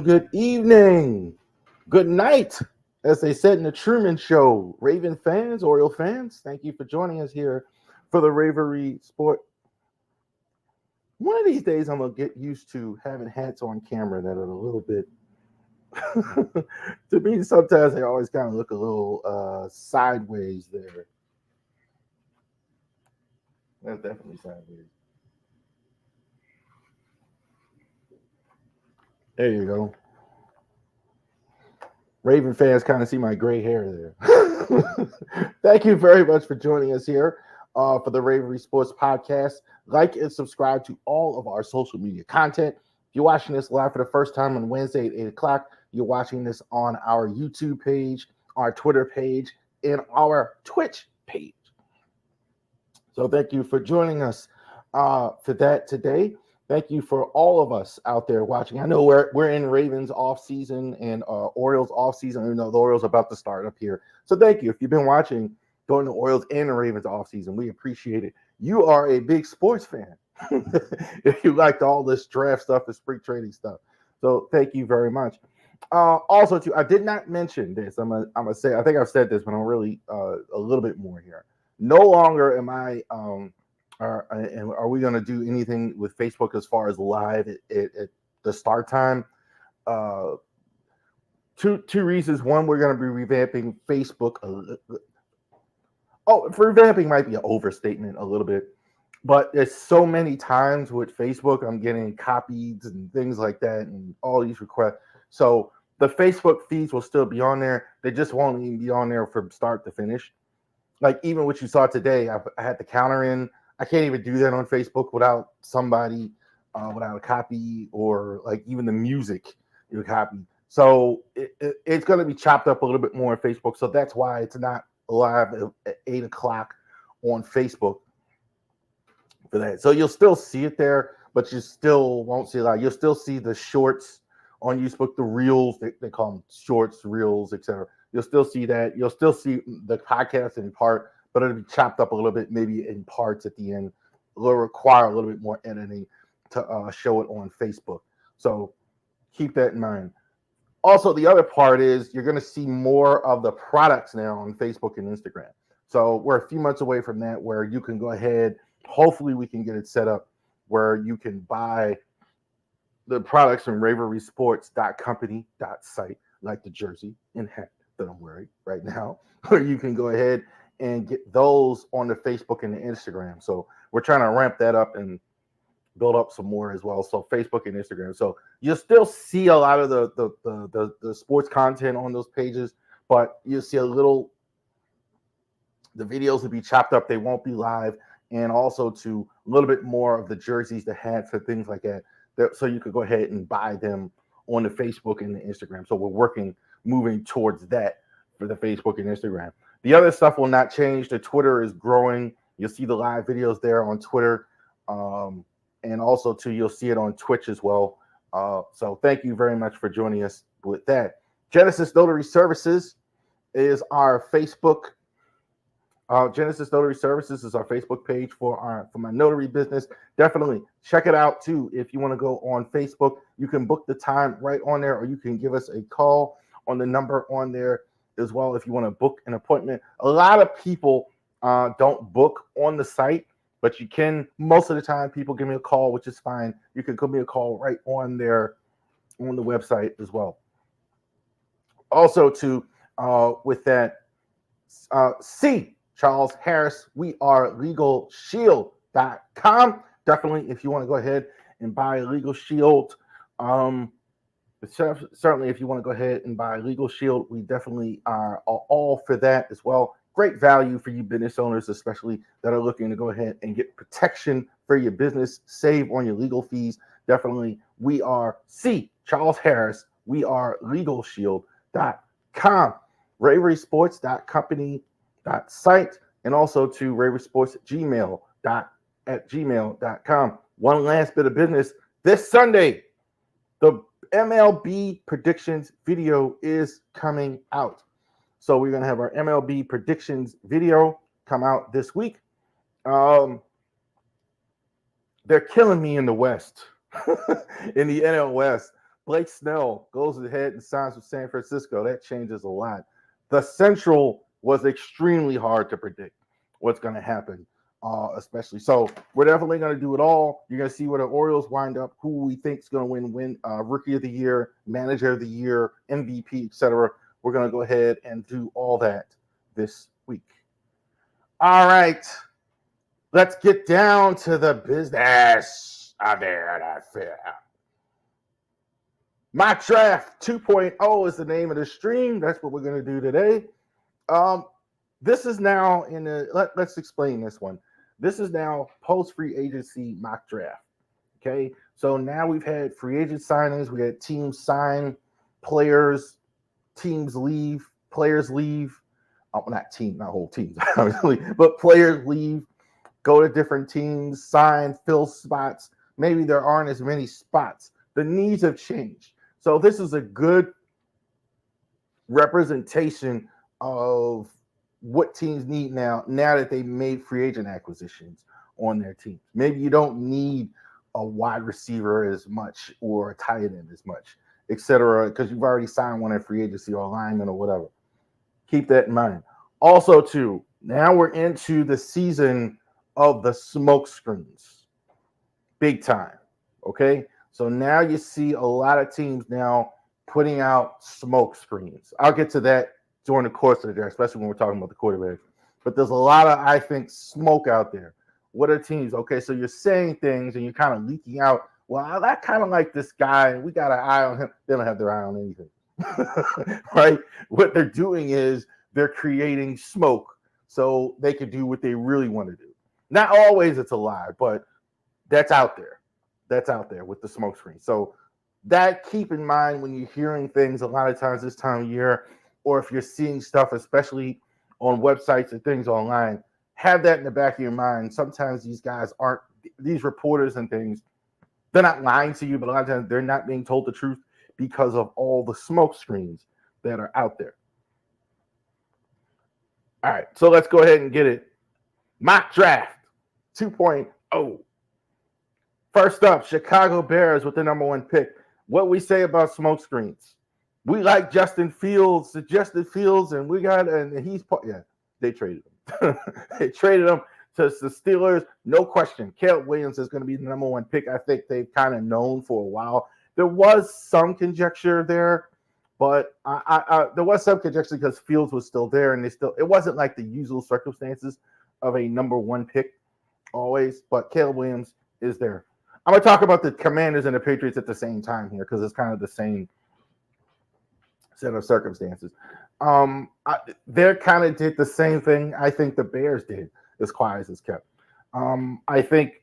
good evening, good night, as they said in the Truman Show. Raven fans, Oriole fans, thank you for joining us here for the Ravery Sport. One of these days, I'm gonna get used to having hats on camera that are a little bit. To me, sometimes they always kind of look a little sideways there. That's definitely sideways. There you go. Raven fans kind of see my gray hair there. Thank you very much for joining us here for the Ravery Sports Podcast. Like and subscribe to all of our social media content. If you're watching this live for the first time on Wednesday at 8 o'clock, you're watching this on our YouTube page, our Twitter page, and our Twitch page. So thank you for joining us for that today. Thank you for all of us out there watching. I know we're in Ravens off season and Orioles off season. I know the Orioles are about to start up here. So thank you. If you've been watching during the Orioles and the Ravens off season, we appreciate it. You are a big sports fan. If you liked all this draft stuff and spring trading stuff. So thank you very much. Also, too, I did not mention this. I'm gonna say I think I've said this, but I'm really a little bit more here. No longer am I are we going to do anything with Facebook as far as live at the start time? Two reasons. One, we're going to be revamping Facebook. Revamping might be an overstatement a little bit, but there's so many times with Facebook, I'm getting copies and things like that, and all these requests. So the Facebook feeds will still be on there. They just won't even be on there from start to finish. Like even what you saw today, I had the counter in. I can't even do that on Facebook without somebody, without a copy, or like even the music you copy. So it's going to be chopped up a little bit more on Facebook. So that's why it's not live at 8 o'clock on Facebook for that. So you'll still see it there, but you still won't see it live. You'll still see the shorts on Facebook, the reels. They call them shorts, reels, etc. You'll still see that. You'll still see the podcast in part, but it'll be chopped up a little bit, maybe in parts at the end. It'll require a little bit more editing to show it on Facebook. So keep that in mind. Also, the other part is you're going to see more of the products now on Facebook and Instagram. So we're a few months away from that, where you can go ahead. Hopefully, we can get it set up where you can buy the products from ravorisports.company.site, like the jersey and hat that I'm wearing right now, where you can go ahead and get those on the Facebook and the Instagram. So we're trying to ramp that up and build up some more as well. So Facebook and Instagram. So you'll still see a lot of the sports content on those pages, but you'll see a little. The videos will be chopped up. They won't be live, and also to a little bit more of the jerseys, the hats, and things like that. So you could go ahead and buy them on the Facebook and the Instagram. So we're moving towards that for the Facebook and Instagram. The other stuff will not change. The Twitter is growing. You'll see the live videos there on Twitter. And also, too, you'll see it on Twitch as well. So thank you very much for joining us with that. Genesis Notary Services is our Facebook. Genesis Notary Services is our Facebook page for my notary business. Definitely check it out, too. If you want to go on Facebook, you can book the time right on there, or you can give us a call on the number on there as well if you want to book an appointment. A lot of people don't book on the site, but you can. Most of the time, people give me a call, which is fine. You can give me a call right on there on the website as well. Also, with that, Charles Harris, we are LegalShield.com. Definitely, if you want to go ahead and buy a Legal Shield, certainly if you want to go ahead and buy a Legal Shield, we definitely are all for that as well. Great value for you business owners, especially that are looking to go ahead and get protection for your business, save on your legal fees. Definitely, we are Charles Harris. We are LegalShield.com, ravorisports.company.site, and also to ravorisports@gmail.com. One last bit of business. This Sunday, the MLB predictions video is coming out. So we're going to have our MLB predictions video come out this week. They're killing me in the West, in the NL West. Blake Snell goes ahead and signs with San Francisco. That changes a lot. The Central was extremely hard to predict what's going to happen, especially. So we're definitely going to do it all. You're going to see where the Orioles wind up, who we think is going to win Rookie of the Year, Manager of the Year, MVP, etc. We're going to go ahead and do all that this week. All right. Let's get down to the business out there. Mock Draft 2.0 is the name of the stream. That's what we're going to do today. This is now in the, let's explain this one. This is now post-free agency mock draft. Okay, so now we've had free agent signings. We had teams sign, players, teams leave, players leave. Not whole teams, obviously, but players leave, go to different teams, sign, fill spots. Maybe there aren't as many spots. The needs have changed. So this is a good representation of what teams need now that they made free agent acquisitions on their teams. Maybe you don't need a wide receiver as much or a tight end as much, etc., because you've already signed one in free agency or lineman or whatever. Keep that in mind. Also, too, now we're into the season of the smoke screens. Big time. Okay? So now you see a lot of teams now putting out smoke screens. I'll get to that during the course of the draft, especially when we're talking about the quarterback. But there's a lot of, I think, smoke out there. What are teams? Okay, so you're saying things and you're kind of leaking out. Well, I kind of like this guy. We got an eye on him. They don't have their eye on anything. Right? What they're doing is they're creating smoke so they can do what they really want to do. Not always it's a lie, but that's out there. That's out there with the smoke screen. So that keep in mind when you're hearing things a lot of times this time of year, or if you're seeing stuff, especially on websites and things online, have that in the back of your mind. Sometimes these guys aren't, these reporters and things, they're not lying to you, but a lot of times they're not being told the truth because of all the smoke screens that are out there. All right, so let's go ahead and get it. Mock Draft 2.0. First up, Chicago Bears with the number 1 pick. What we say about smoke screens. We like Justin Fields, suggested Fields, and we got, and he's, they traded him. They traded him to the Steelers, no question. Caleb Williams is going to be the number 1 pick. I think they've kind of known for a while. There was some conjecture there, but there was some conjecture because Fields was still there, and it wasn't like the usual circumstances of a number 1 pick always, but Caleb Williams is there. I'm going to talk about the Commanders and the Patriots at the same time here because it's kind of the same set of circumstances. They kind of did the same thing I think the Bears did, as quiet as it's kept. I think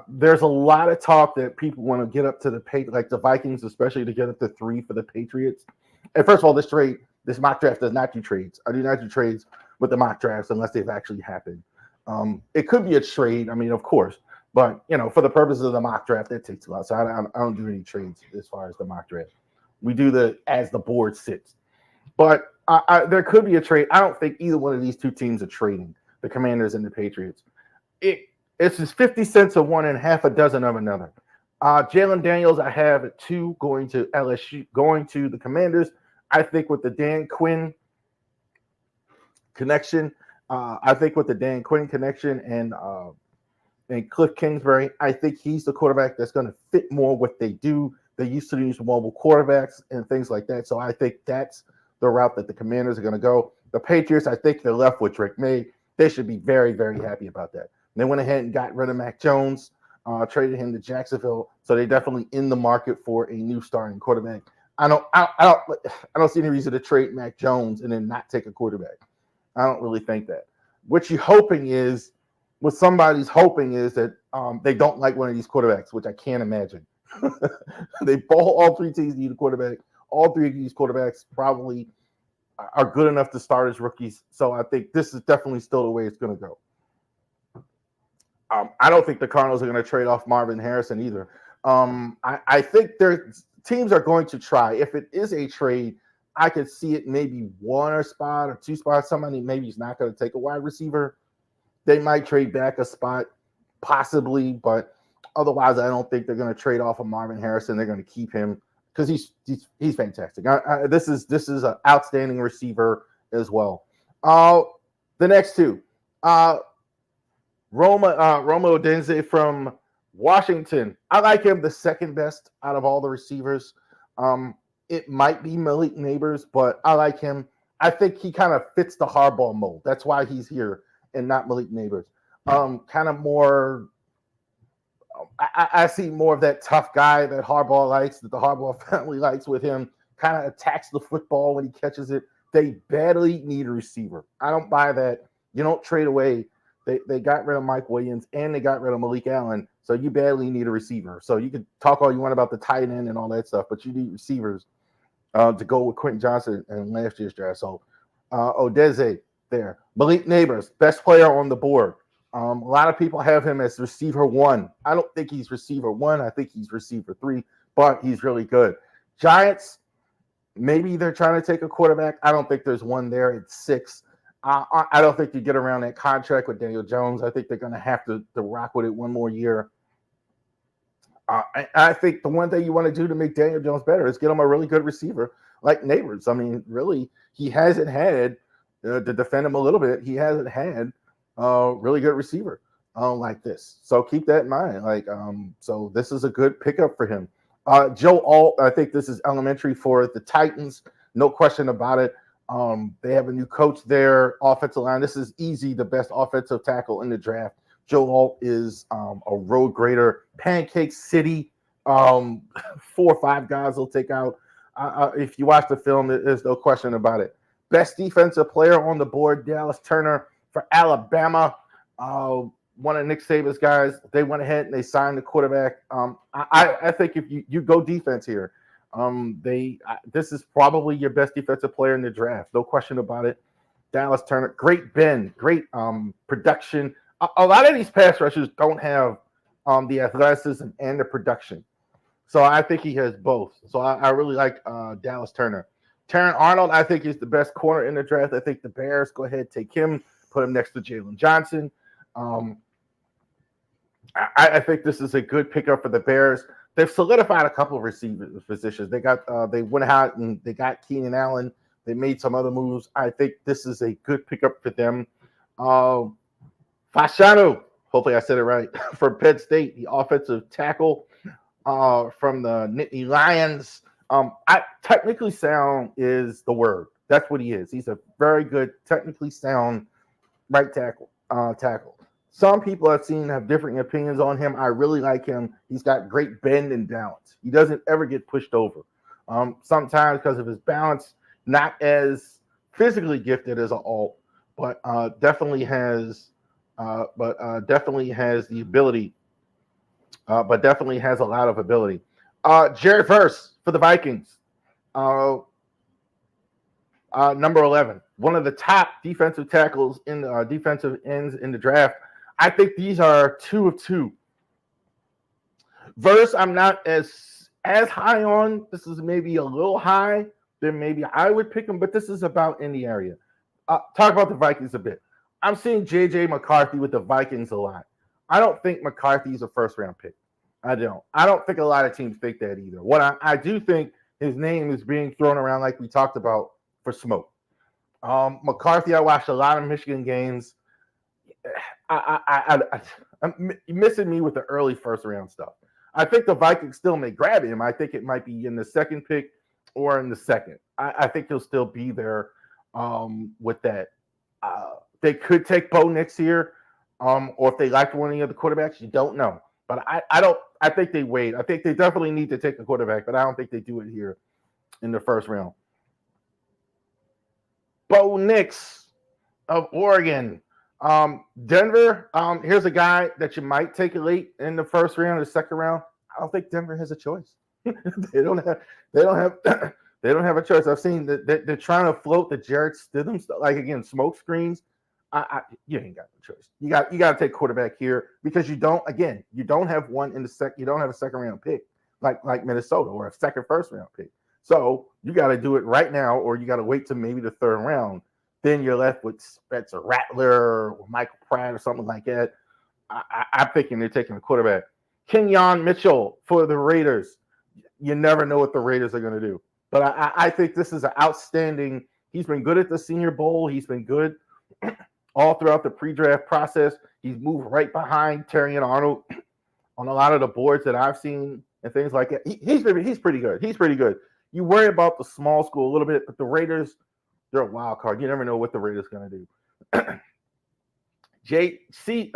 there's a lot of talk that people want to get up to like the Vikings, especially to get up to 3 for the Patriots. And first of all, this mock draft does not do trades. I do not do trades with the mock drafts unless they've actually happened. It could be a trade, I mean, of course. But, for the purposes of the mock draft, that takes a lot. So I don't do any trades as far as the mock draft. We do as the board sits. But there could be a trade. I don't think either one of these two teams are trading, the Commanders and the Patriots. It's just 50 cents of one and half a dozen of another. Jalen Daniels, I have at 2 going to LSU, going to the Commanders. I think with the Dan Quinn connection, and Cliff Kingsbury, I think he's the quarterback that's going to fit more what they do. They used to use mobile quarterbacks and things like that. So I think that's the route that the Commanders are going to go. The Patriots, I think they're left with Drake May. They should be very, very happy about that. They went ahead and got rid of Mac Jones, traded him to Jacksonville. So they're definitely in the market for a new starting quarterback. I don't see any reason to trade Mac Jones and then not take a quarterback. I don't really think that. What somebody's hoping is that they don't like one of these quarterbacks, which I can't imagine. All 3 teams need a quarterback. All 3 of these quarterbacks probably are good enough to start as rookies. So I think this is definitely still the way it's going to go. I don't think the Cardinals are going to trade off Marvin Harrison either. I think their teams are going to try. If it is a trade, I could see it maybe 1 spot or 2 spots. Somebody maybe is not going to take a wide receiver. They might trade back a spot, possibly, but otherwise, I don't think they're going to trade off of Marvin Harrison. They're going to keep him because he's fantastic. This is an outstanding receiver as well. The next two, Roma Odense from Washington. I like him the second best out of all the receivers. It might be Malik Neighbors, but I like him. I think he kind of fits the Harbaugh mold. That's why he's here and not Malik Neighbors. Kind of more. I see more of that tough guy that Harbaugh likes, that the Harbaugh family likes with him. Kind of attacks the football when he catches it. They badly need a receiver. I don't buy that. You don't trade away. They got rid of Mike Williams and they got rid of Malik Allen. So you badly need a receiver. So you can talk all you want about the tight end and all that stuff, but you need receivers to go with Quentin Johnson and last year's draft. So Odeze there. Malik Neighbors, best player on the board. A lot of people have him as receiver 1. I don't think he's receiver 1. I think he's receiver 3, but he's really good. Giants, maybe they're trying to take a quarterback. I don't think there's one there at 6. I don't think you get around that contract with Daniel Jones. I think they're going to have to rock with it one more year. I think the one thing you want to do to make Daniel Jones better is get him a really good receiver like Neighbors. I mean, really, he hasn't had, to defend him a little bit, he hasn't had a really good receiver like this. So keep that in mind. So this is a good pickup for him. Joe Alt, I think this is elementary for the Titans. No question about it. They have a new coach there, offensive line. This is easy, the best offensive tackle in the draft. Joe Alt is a road grader. Pancake City, 4 or 5 guys will take out. If you watch the film, there's no question about it. Best defensive player on the board, Dallas Turner for Alabama. One of Nick Saban's guys. They went ahead and they signed the quarterback. I think if you go defense here, this is probably your best defensive player in the draft. No question about it. Dallas Turner, great bend, great production. A lot of these pass rushers don't have the athleticism and the production. So I think he has both. So I really like Dallas Turner. Terran Arnold, I think, is the best corner in the draft. I think the Bears go ahead, take him, put him next to Jalen Johnson. I think this is a good pickup for the Bears. They've solidified a couple of receiver positions. They went out and they got Keenan Allen. They made some other moves. I think this is a good pickup for them. Fashanu, hopefully I said it right, for Penn State, the offensive tackle from the Nittany Lions. Technically sound is the word. That's what he is. He's a very good, technically sound right tackle. Some people I've seen have different opinions on him. I really like him. He's got great bend and balance. He doesn't ever get pushed over. Sometimes because of his balance, not as physically gifted as an alt, but definitely has the ability. But definitely has a lot of ability. Jared Verse for the Vikings. Number 11, one of the top defensive tackles in the defensive ends in the draft. I think these are 2 of 2. Verse, I'm not as high on. This is maybe a little high. Then maybe I would pick him, but this is about in the area. Talk about the Vikings a bit. I'm seeing J.J. McCarthy with the Vikings a lot. I don't think McCarthy's a first-round pick. I don't think a lot of teams think that either. What I do think his name is being thrown around like we talked about for smoke. McCarthy, I watched a lot of Michigan games. I'm missing me with the early first-round stuff. I think the Vikings still may grab him. I think it might be in the second pick or in the second. I think he'll still be there with that. They could take Bo next year, or if they like one of the other quarterbacks, you don't know. But I think they wait. I think they definitely need to take a quarterback, but I don't think they do it here in the first round. Bo Nix of Oregon. Denver, here's a guy that you might take late in the first round or second round. I don't think Denver has a choice. they don't have a choice. I've seen that they're trying to float the Jarrett Stidham stuff, like again, smoke screens. You ain't got no choice. You got to take quarterback here because you don't have one in the second. You don't have a second round pick like Minnesota or a second first round pick. So you got to do it right now, or you got to wait to maybe the third round. Then you're left with Spencer Rattler or Michael Pratt or something like that. I'm thinking they're taking a quarterback. Kenyon Mitchell for the Raiders. you never know what the Raiders are going to do. But I think this is an outstanding. He's been good at the Senior Bowl. He's been good all throughout the pre-draft process. He's moved right behind Terry and Arnold on a lot of the boards that I've seen and things like that. He's pretty good. He's pretty good. You worry about the small school a little bit, but the Raiders, they're a wild card. You never know what the Raiders are going to do. J.C.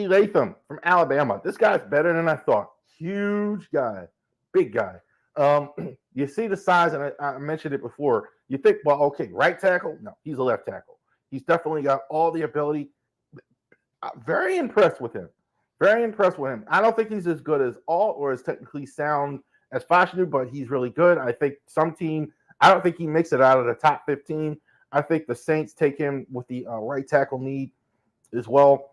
Latham from Alabama. This guy's better than I thought. Huge guy, big guy. You see the size, and I mentioned it before. You think, well, okay, right tackle? No, he's a left tackle. He's definitely got all the ability. Very impressed with him. Very impressed with him. I don't think he's as good as Alt or as technically sound as Fashanu, but he's really good. I think I don't think he makes it out of the top 15. I think the Saints take him with the right tackle need as well.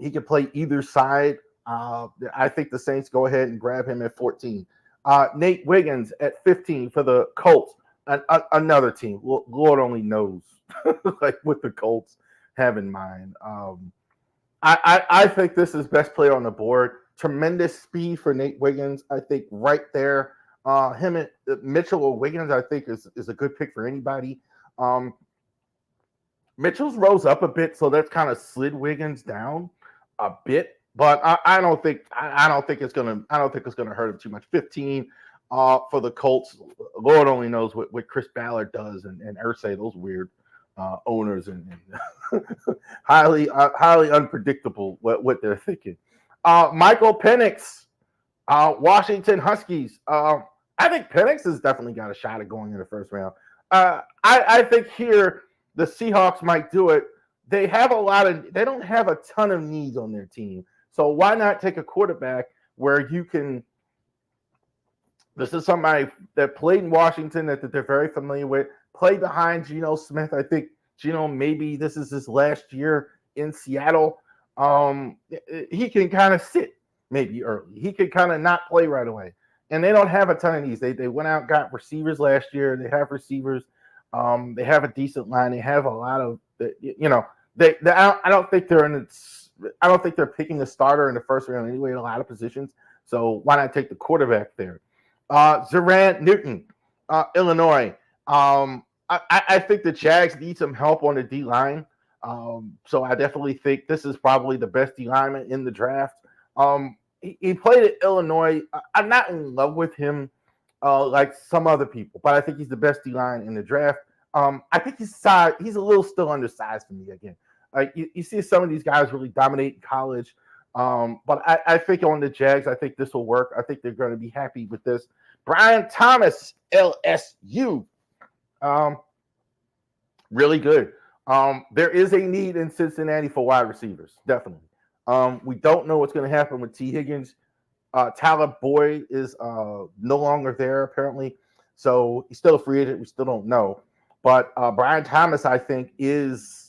He can play either side. I think the Saints go ahead and grab him at 14. Nate Wiggins at 15 for the Colts. Another team. Lord only knows like what the Colts have in mind. I think this is best player on the board. Tremendous speed for Nate Wiggins. I think right there. Him and Mitchell or Wiggins, I think, is a good pick for anybody. Mitchell's rose up a bit, so that's kind of slid Wiggins down a bit. But I don't think it's gonna hurt him too much. 15 for the Colts. Lord only knows what Chris Ballard does and Irsay, those weird owners and highly unpredictable what they're thinking. Michael Penix, Washington Huskies. I think Penix has definitely got a shot at going in the first round. I think here the Seahawks might do it. They don't have a ton of needs on their team. So why not take a quarterback where you can – this is somebody that played in Washington that they're very familiar with, played behind Geno Smith. I think Geno, maybe this is his last year in Seattle. He can kind of sit maybe early. He could kind of not play right away. And they don't have a ton of needs. They went out and got receivers last year. They have receivers. They have a decent line. They have a lot of I don't think they're picking a starter in the first round anyway in a lot of positions. So why not take the quarterback there? Zerant Newton, Illinois. I think the Jags need some help on the D line. So I definitely think this is probably the best D lineman in the draft. He played at Illinois. I'm not in love with him like some other people, but I think he's the best D line in the draft. I think he's a little still undersized for me again. You see some of these guys really dominate in college, but I think on the Jags, I think this will work. I think they're going to be happy with this. Brian Thomas, LSU, really good. There is a need in Cincinnati for wide receivers, definitely. We don't know what's going to happen with T. Higgins. Tyler Boyd is no longer there, apparently. So he's still a free agent. We still don't know. But Brian Thomas, I think, is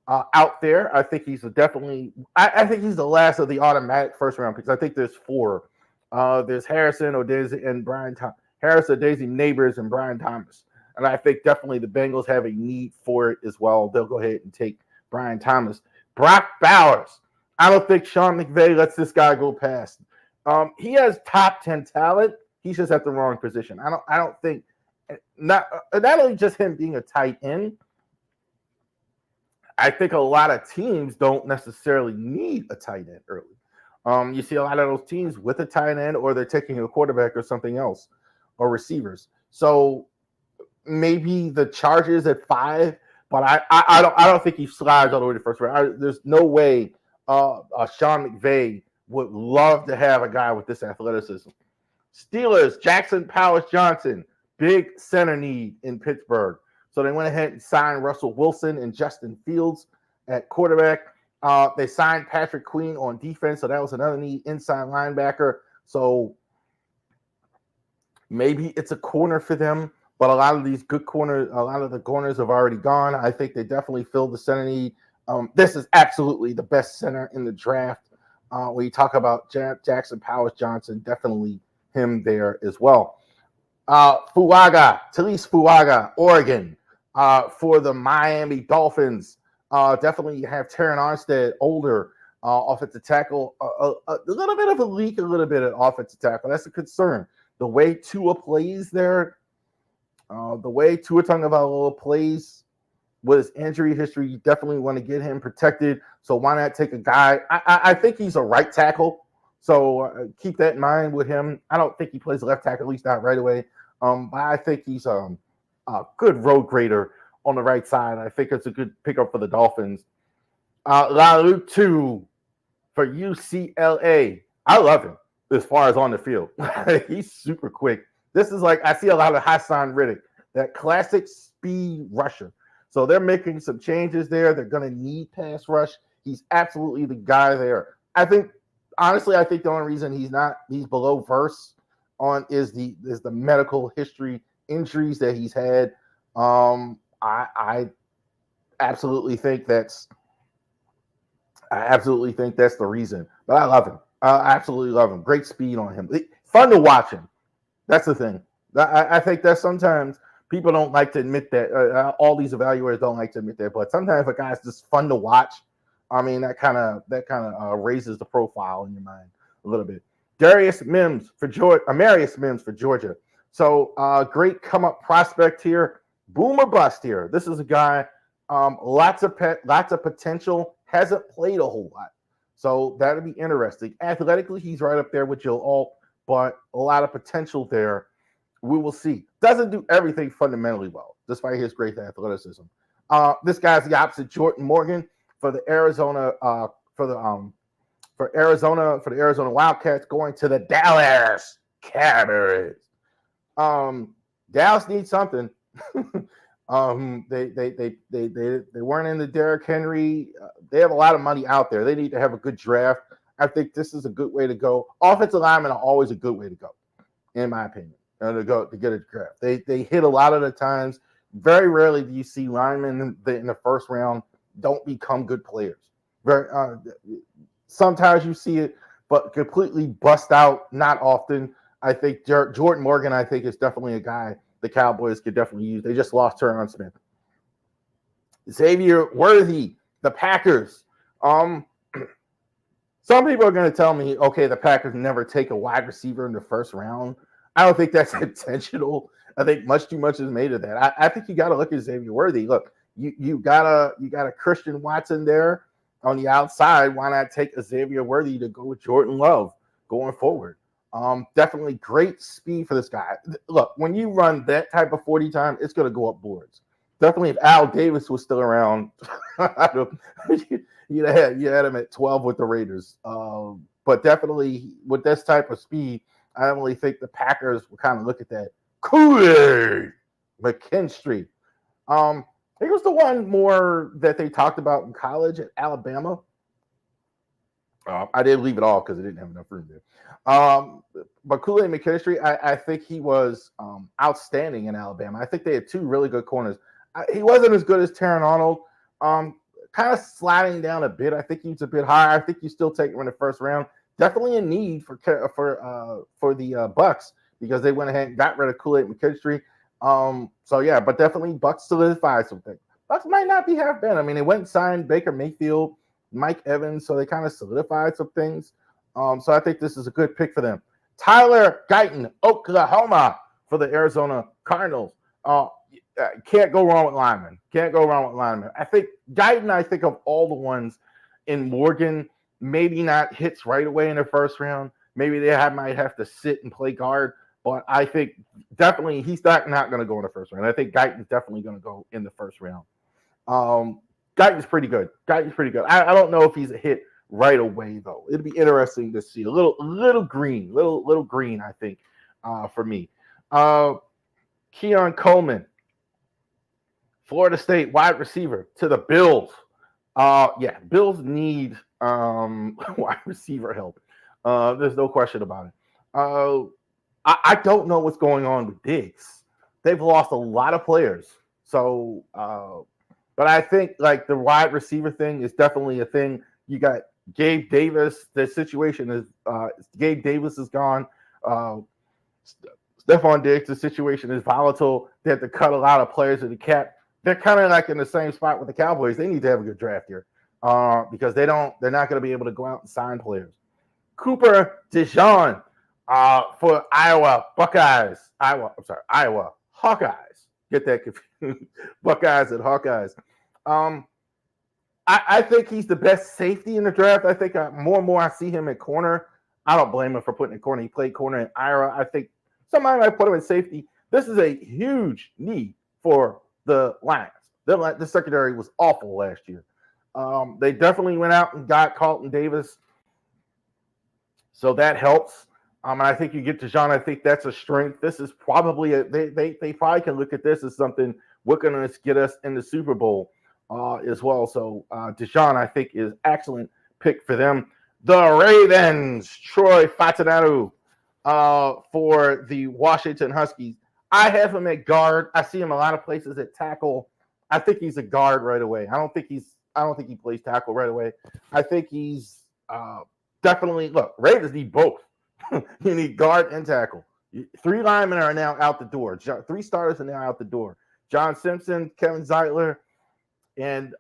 out there. I think he's I think he's the last of the automatic first-round picks. I think there's 4. There's Harrison, Odesi, and Brian Thomas. Harrison, Odesi, Neighbors, and Brian Thomas. And I think definitely the Bengals have a need for it as well. They'll go ahead and take Brian Thomas. Brock Bowers. I don't think Sean McVay lets this guy go past. He has top 10 talent. He's just at the wrong position. I don't think not only just him being a tight end. I think a lot of teams don't necessarily need a tight end early. You see a lot of those teams with a tight end, or they're taking a quarterback or something else, or receivers. So maybe the Chargers at 5, but I don't think he slides all the way to the first round. There's no way Sean McVay would love to have a guy with this athleticism. Steelers, Jackson Powers Johnson, big center need in Pittsburgh. So they went ahead and signed Russell Wilson and Justin Fields at quarterback. They signed Patrick Queen on defense, so that was another need, inside linebacker. So maybe it's a corner for them, but a lot of the corners have already gone. I think they definitely filled the center need. This is absolutely the best center in the draft. When you talk about Jackson Powers Johnson, definitely him there as well. Talise Fuaga, Oregon, for the Miami Dolphins. Definitely you have Terran Armstead, older. offensive tackle, a little bit of a leak, a little bit of offensive tackle. That's a concern. The way Tua plays there, the way Tua Tagovailoa plays with his injury history, you definitely want to get him protected. So why not take a guy? I think he's a right tackle. So keep that in mind with him. I don't think he plays left tackle, at least not right away. But I think he's a good road grader on the right side. I think it's a good pickup for the Dolphins. Lalu 2 for UCLA. I love him as far as on the field. He's super quick. This is like, I see a lot of Hassan Riddick, that classic speed rusher. So they're making some changes there. They're going to need pass rush. He's absolutely the guy there. I think, honestly, the only reason he's below Verse on is the medical history injuries that he's had. I absolutely think that's the reason. But I love him. I absolutely love him. Great speed on him. Fun to watch him. That's the thing. I think that sometimes people don't like to admit that. All these evaluators don't like to admit that. But sometimes if a guy's just fun to watch, I mean, that kind of raises the profile in your mind a little bit. Amarius Mims for Georgia. So great come up prospect here. Boom or bust here. This is a guy, lots of potential. Hasn't played a whole lot. So that'll be interesting. Athletically, he's right up there with Joe Alt, but a lot of potential there. We will see. Doesn't do everything fundamentally well, despite his great athleticism. This guy's the opposite. Jordan Morgan for the Arizona Wildcats, going to the Dallas Cowboys. Dallas needs something. They weren't in the Derrick Henry. They have a lot of money out there. They need to have a good draft. I think this is a good way to go. Offensive linemen are always a good way to go, in my opinion, to get a draft. They hit a lot of the times. Very rarely do you see linemen in the first round don't become good players. Sometimes you see it, but completely bust out. Not often. I think Jordan Morgan, is definitely a guy the Cowboys could definitely use. They just lost Tyron Smith. Xavier Worthy, the Packers. Some people are going to tell me, okay, the Packers never take a wide receiver in the first round. I don't think that's intentional. I think much too much is made of that. I think you got to look at Xavier Worthy. Look, you got a Christian Watson there on the outside. Why not take a Xavier Worthy to go with Jordan Love going forward? Definitely great speed for this guy. Look, when you run that type of 40 time, it's going to go up boards. Definitely if Al Davis was still around, you had him at 12 with the Raiders. But definitely with this type of speed, I don't really think the Packers will kind of look at that. Kool-Aid McKinstry. He was the one more that they talked about in college at Alabama. I didn't leave it all because I didn't have enough room there. But Kool-Aid McKinstry, I think he was outstanding in Alabama. I think they had two really good corners. He wasn't as good as Terran Arnold. Kind of sliding down a bit. I think he's a bit higher. I think you still take him in the first round. Definitely a need for the Bucks because they went ahead and got rid of Kool-Aid McKinstry. But definitely Bucks solidified something. Bucks might not be half bad. I mean, they went and signed Baker Mayfield, Mike Evans, so they kind of solidified some things. So I think this is a good pick for them. Tyler Guyton, Oklahoma, for the Arizona Cardinals. Can't go wrong with linemen. I think Guyton, of all the ones in Morgan, maybe not hits right away in the first round. Maybe they might have to sit and play guard. But I think definitely he's not going to go in the first round. I think Guyton's definitely going to go in the first round. Guyton's pretty good. I don't know if he's a hit right away, though. It'd be interesting to see. A little green, I think, for me. Keon Coleman, Florida State wide receiver to the Bills. Bills need wide receiver help. There's no question about it. I don't know what's going on with Diggs. They've lost a lot of players. So, but I think like the wide receiver thing is definitely a thing. You got Gabe Davis. The situation is Gabe Davis is gone. Stephon Diggs, the situation is volatile. They have to cut a lot of players in the cap. They're kind of like in the same spot with the Cowboys. They need to have a good draft here. because they're not going to be able to go out and sign players. Cooper DeJean for Iowa Buckeyes. Iowa Hawkeyes. Get that confused. Buckeyes and Hawkeyes. I think he's the best safety in the draft. I think more and more I see him at corner. I don't blame him for putting it corner. He played corner in Iowa. I think somebody might put him in safety. This is a huge need for the Lions. The secondary was awful last year. They definitely went out and got Carlton Davis, so that helps. And I think you get to John. I think that's a strength. This is probably they probably can look at this as something what going to get us in the Super Bowl as well. So Deshaun, I think, is excellent pick for them. The Ravens, Troy Fautanu for the Washington Huskies. I have him at guard. I see him a lot of places at tackle. I think he's a guard right away. I don't think he plays tackle right away. I think he's definitely look. Ravens need both. You need guard and tackle. 3 linemen are now out the door. 3 starters are now out the door. John Simpson, Kevin Zeitler, and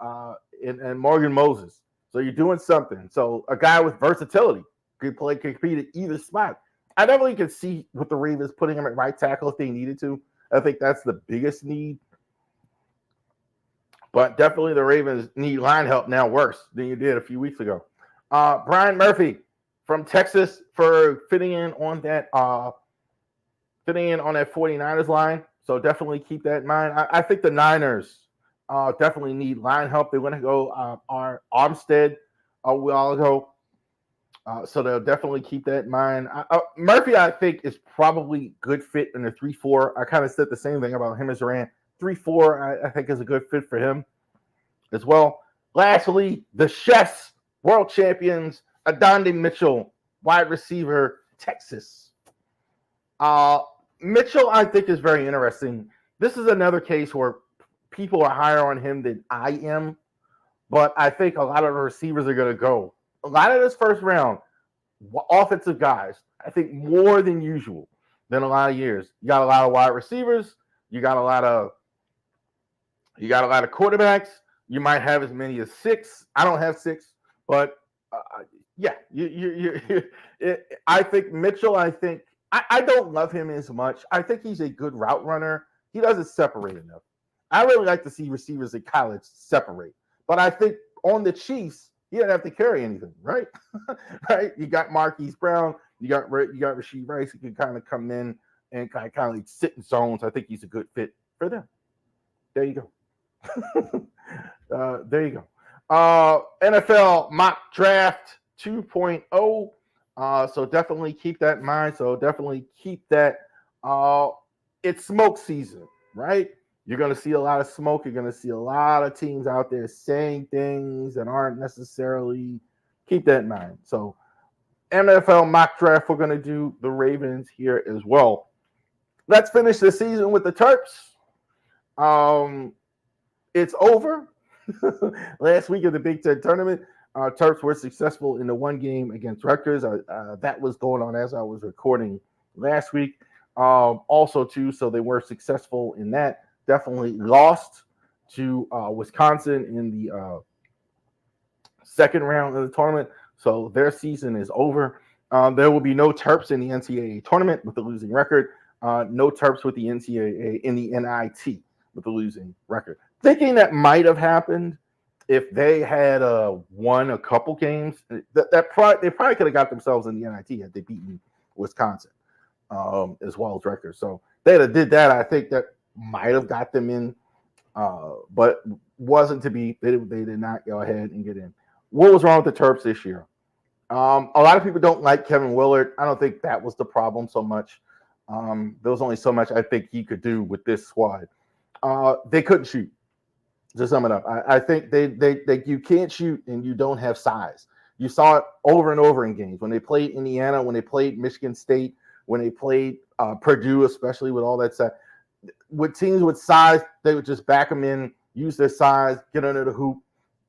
Morgan Moses. So you're doing something. So a guy with versatility could compete at either spot. I definitely could see with the Ravens putting him at right tackle if they needed to. I think that's the biggest need. But definitely the Ravens need line help now worse than you did a few weeks ago. Brian Murphy from Texas for fitting in on that 49ers line. So definitely keep that in mind. I think the Niners definitely need line help. They want to go Armstead a while ago. So they'll definitely keep that in mind. Murphy, I think, is probably good fit in the 3-4. I kind of said the same thing about him as Durant. 3-4, I think, is a good fit for him as well. Lastly, the Chefs, world champions, Adonde Mitchell, wide receiver, Texas. Mitchell, I think, is very interesting. This is another case where people are higher on him than I am, but I think a lot of the receivers are going to go. A lot of this first round, offensive guys, I think more than usual than a lot of years. You got a lot of wide receivers. You got a lot of quarterbacks. You might have as many as 6. I don't have 6, but yeah, I think Mitchell. I don't love him as much. I think he's a good route runner. He doesn't separate enough. I really like to see receivers in college separate, but I think on the Chiefs, he didn't have to carry anything, right? Right? You got Marquise Brown, you got Rashee Rice, who can kind of come in and kind of like sit in zones. I think he's a good fit for them. There you go. There you go. NFL mock draft 2.0. So definitely keep that in mind. So definitely keep that. It's smoke season, right? You're going to see a lot of smoke. You're going to see a lot of teams out there saying things that aren't necessarily. Keep that in mind. So NFL mock draft, we're going to do the Ravens here as well. Let's finish the season with the Terps. It's over. Last week of the Big Ten tournament, Terps were successful in the 1 game against Rutgers. That was going on as I was recording last week. Also, too, so they were successful in that. Definitely lost to Wisconsin in the second round of the tournament. So their season is over. There will be no Terps in the NCAA tournament with the losing record. No Terps with the NCAA in the NIT with the losing record. Thinking that might have happened if they had won a couple games. They probably could have got themselves in the NIT had they beaten Wisconsin as well as Rutgers. So they did that. I think that might have got them in, but wasn't to be. They did not go ahead and get in. What was wrong with the Terps this year? A lot of people don't like Kevin Willard. I don't think that was the problem so much. There was only so much I think he could do with this squad. They couldn't shoot. To sum it up, I think they you can't shoot and you don't have size. You saw it over and over in games when they played Indiana, when they played Michigan State, when they played Purdue, especially with all that stuff. With teams with size, they would just back them in, use their size, get under the hoop.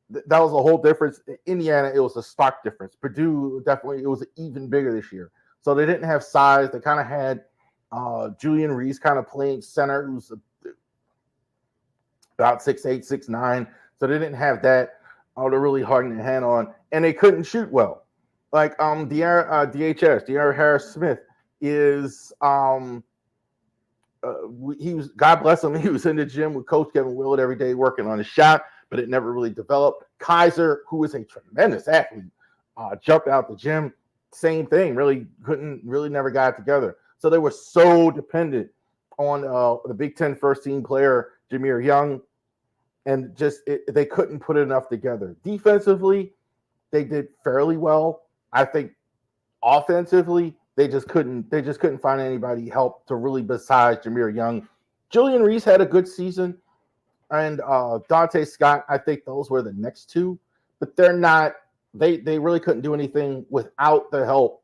That was a whole difference. Indiana, it was a stark difference. Purdue, definitely, it was even bigger this year. So they didn't have size. They kind of had Julian Reese kind of playing center, who's about 6'8", 6'9". So they didn't have that. to really harden their hand on, and they couldn't shoot well. Like DHS, De'Aaron Harris Smith is he was, God bless him, he was in the gym with Coach Kevin Willard every day working on his shot, but it never really developed. Kaiser, who is a tremendous athlete, jumped out the gym. Same thing, really never got together. So they were so dependent on the Big Ten first team player Jameer Young, and they couldn't put enough together. Defensively, they did fairly well. I think offensively, they just couldn't find anybody help to really besides Jameer Young. Julian Reese had a good season, and Dante Scott. I think those were the next two, but they're not. They really couldn't do anything without the help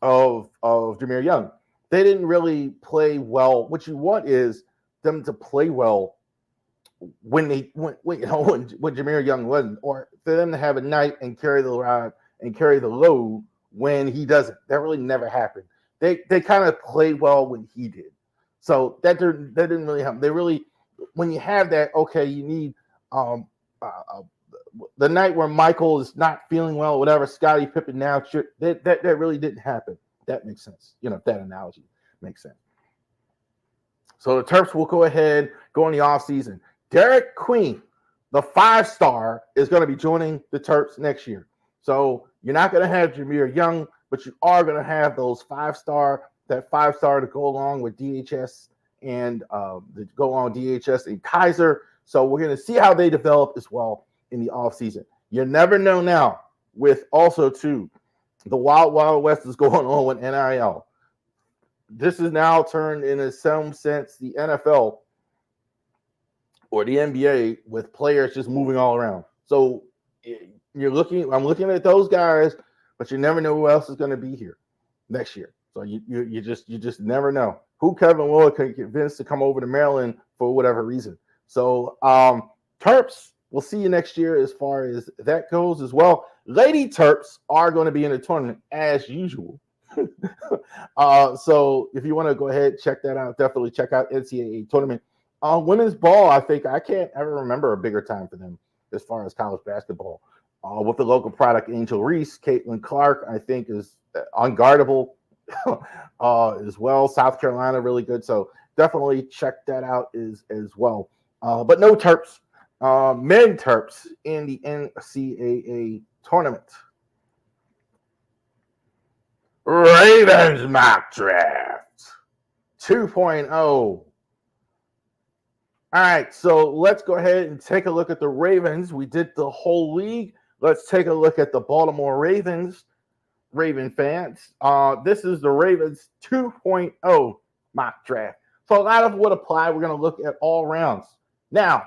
of Jameer Young. They didn't really play well. What you want is them to play well when Jameer Young wasn't, or for them to have a night and carry the ride and carry the load when he doesn't. That really never happened. They kind of played well when he did. So that didn't really happen. They really, when you have that, okay, you need the night where Michael is not feeling well, whatever, Scottie Pippen now, that really didn't happen. That makes sense. If that analogy makes sense. So the Terps will go ahead, go in the offseason. Derek Queen, the 5-star, is going to be joining the Terps next year. So you're not going to have Jameer Young, but you are going to have those 5-star to go along with DHS and DHS and Kaiser. So we're going to see how they develop as well in the offseason. You never know now with also, too, the Wild Wild West is going on with NIL. This is now turned in some sense the NFL or the NBA with players just moving all around. So I'm looking at those guys, but you never know who else is going to be here next year. So you just never know who Kevin Willard can convince to come over to Maryland for whatever reason. So Terps, we'll see you next year as far as that goes as well. Lady Terps are going to be in the tournament as usual. So if you want to go ahead, check that out. Definitely check out NCAA tournament. Women's ball, I can't ever remember a bigger time for them as far as college basketball. With the local product, Angel Reese, Caitlin Clark, I think is unguardable as well. South Carolina, really good. So definitely check that out as well. But no Terps, men Terps in the NCAA tournament. Ravens mock draft 2.0. All right, so let's go ahead and take a look at the Ravens. We did the whole league. Let's take a look at the Baltimore Ravens, Raven fans. This is the Ravens 2.0 mock draft. So a lot of what apply, we're going to look at all rounds. Now,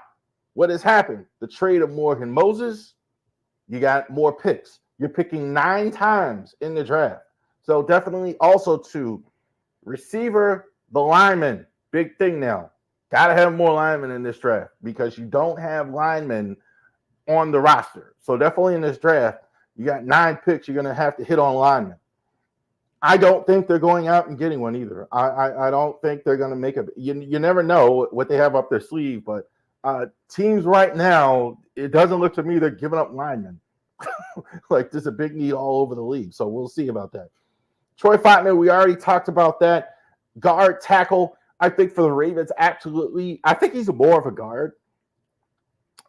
what has happened? The trade of Morgan Moses, you got more picks. You're picking 9 times in the draft. So definitely also to receiver, the lineman, big thing now. Got to have more linemen in this draft because you don't have linemen on the roster. So definitely in this draft, you got 9 picks. You're going to have to hit on linemen. I don't think they're going out and getting one either. I don't think they're going to make a. You never know what they have up their sleeve, but teams right now, it doesn't look to me they're giving up linemen. Like there's a big need all over the league. So we'll see about that. Troy Fontman, we already talked about that. Guard, tackle. I think for the Ravens, absolutely. I think he's more of a guard.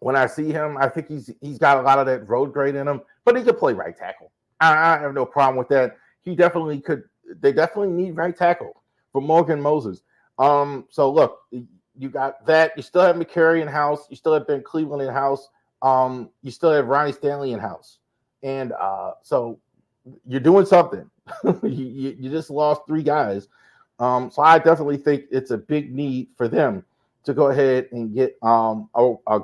When I see him, I think he's got a lot of that road grade in him, but he could play right tackle. I have no problem with that. He definitely could. They definitely need right tackle for Morgan Moses. So look, you got that. You still have McCary in house. You still have Ben Cleveland in house. You still have Ronnie Stanley in house, and so you're doing something. you just lost 3 guys. So I definitely think it's a big need for them to go ahead and get a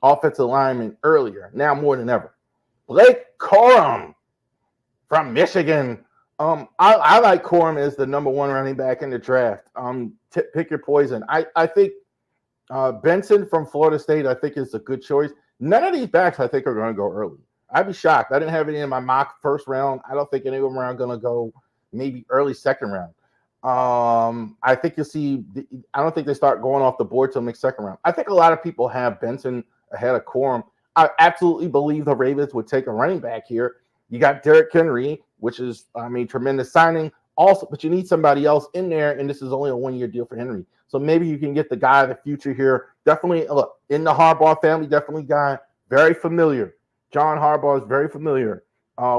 offensive lineman earlier, now more than ever. Blake Corum from Michigan. I like Corum as the number 1 running back in the draft. Pick your poison. I think Benson from Florida State, I think is a good choice. None of these backs I think are going to go early. I'd be shocked. I didn't have any in my mock first round. I don't think any of them are going to go maybe early second round. I think you'll see. I don't think they start going off the board till mid second round. I think a lot of people have Benson ahead of Corum. I absolutely believe the Ravens would take a running back here. You got Derrick Henry, which is, I mean, tremendous signing. Also, but you need somebody else in there, and this is only a one-year deal for Henry. So maybe you can get the guy of the future here. Definitely, look, in the Harbaugh family, definitely guy very familiar. John Harbaugh is very familiar